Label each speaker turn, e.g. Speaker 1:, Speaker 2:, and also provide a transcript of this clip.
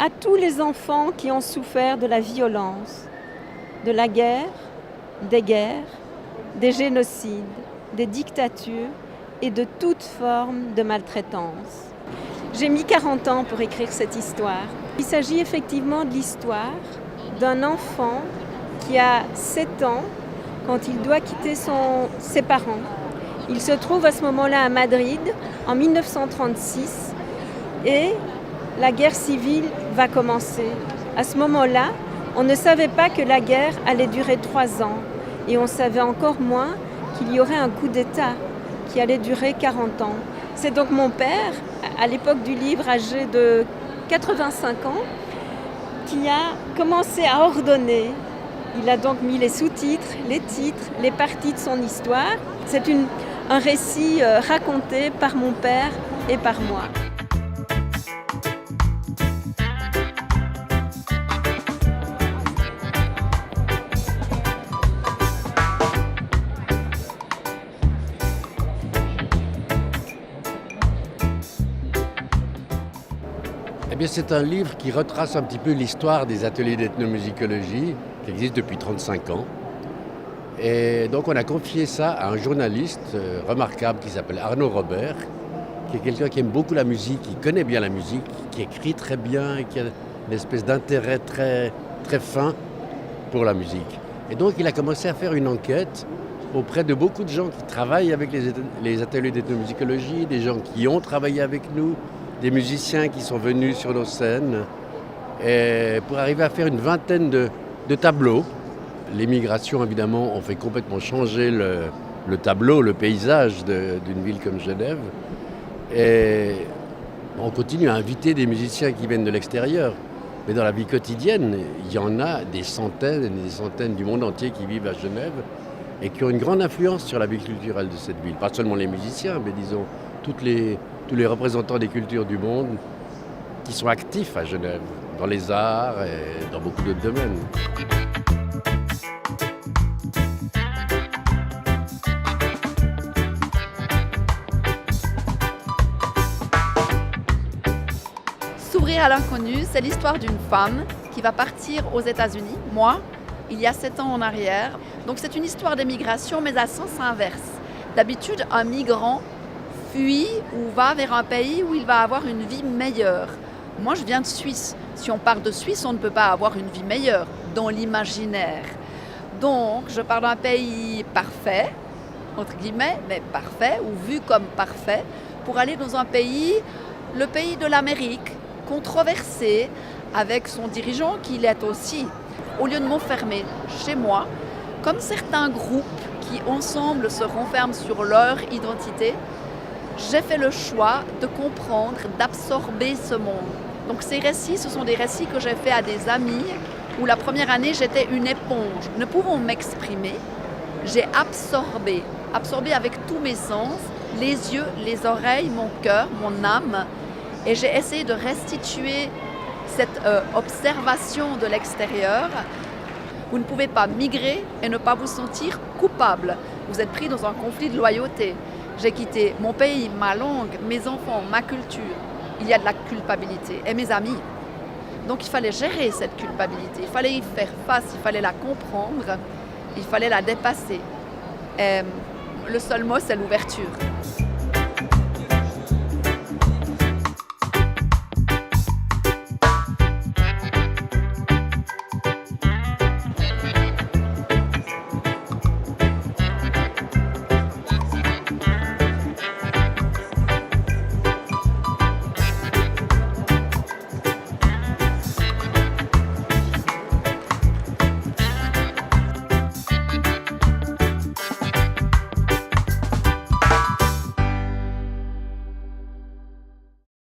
Speaker 1: à tous les enfants qui ont souffert de la violence, de la guerre, des génocides, des dictatures et de toute forme de maltraitance. J'ai mis 40 ans pour écrire cette histoire. Il s'agit effectivement de l'histoire d'un enfant qui a 7 ans quand il doit quitter ses parents. Il se trouve à ce moment-là à Madrid, en 1936, et la guerre civile va commencer. À ce moment-là, on ne savait pas que la guerre allait durer 3 ans, et on savait encore moins qu'il y aurait un coup d'État qui allait durer 40 ans. C'est donc mon père, à l'époque du livre, âgé de 85 ans, qui a commencé à ordonner. Il a donc mis les sous-titres, les titres, les parties de son histoire. C'est un récit raconté par mon père et par moi.
Speaker 2: Eh bien, c'est un livre qui retrace un petit peu l'histoire des ateliers d'ethnomusicologie qui existent depuis 35 ans. Et donc on a confié ça à un journaliste remarquable qui s'appelle Arnaud Robert, qui est quelqu'un qui aime beaucoup la musique, qui connaît bien la musique, qui écrit très bien et qui a une espèce d'intérêt très, très fin pour la musique. Et donc il a commencé à faire une enquête auprès de beaucoup de gens qui travaillent avec les ateliers d'ethnomusicologie, des gens qui ont travaillé avec nous, des musiciens qui sont venus sur nos scènes, et pour arriver à faire une vingtaine de tableaux. Les migrations, évidemment, ont fait complètement changer le tableau, le paysage d'une ville comme Genève. Et on continue à inviter des musiciens qui viennent de l'extérieur. Mais dans la vie quotidienne, il y en a des centaines et des centaines du monde entier qui vivent à Genève et qui ont une grande influence sur la vie culturelle de cette ville. Pas seulement les musiciens, mais disons tous les représentants des cultures du monde qui sont actifs à Genève, dans les arts et dans beaucoup d'autres domaines.
Speaker 3: S'ouvrir à l'inconnu, c'est l'histoire d'une femme qui va partir aux États-Unis, moi, il y a 7 ans en arrière. Donc c'est une histoire d'émigration, mais à sens inverse. D'habitude, un migrant fuit ou va vers un pays où il va avoir une vie meilleure. Moi, je viens de Suisse. Si on part de Suisse, on ne peut pas avoir une vie meilleure dans l'imaginaire. Donc, je pars d'un pays parfait, entre guillemets, mais parfait, ou vu comme parfait, pour aller dans un pays, le pays de l'Amérique, controversé, avec son dirigeant qui l'est aussi. Au lieu de m'enfermer chez moi, comme certains groupes qui ensemble se renferment sur leur identité, j'ai fait le choix de comprendre, d'absorber ce monde. Donc ces récits, ce sont des récits que j'ai faits à des amis, où la première année j'étais une éponge. Ne pouvant m'exprimer, j'ai absorbé avec tous mes sens, les yeux, les oreilles, mon cœur, mon âme, et j'ai essayé de restituer cette observation de l'extérieur. Vous ne pouvez pas migrer et ne pas vous sentir coupable. Vous êtes pris dans un conflit de loyauté. J'ai quitté mon pays, ma langue, mes enfants, ma culture. Il y a de la culpabilité. Et mes amis. Donc il fallait gérer cette culpabilité. Il fallait y faire face, il fallait la comprendre, il fallait la dépasser. Et le seul mot, c'est l'ouverture.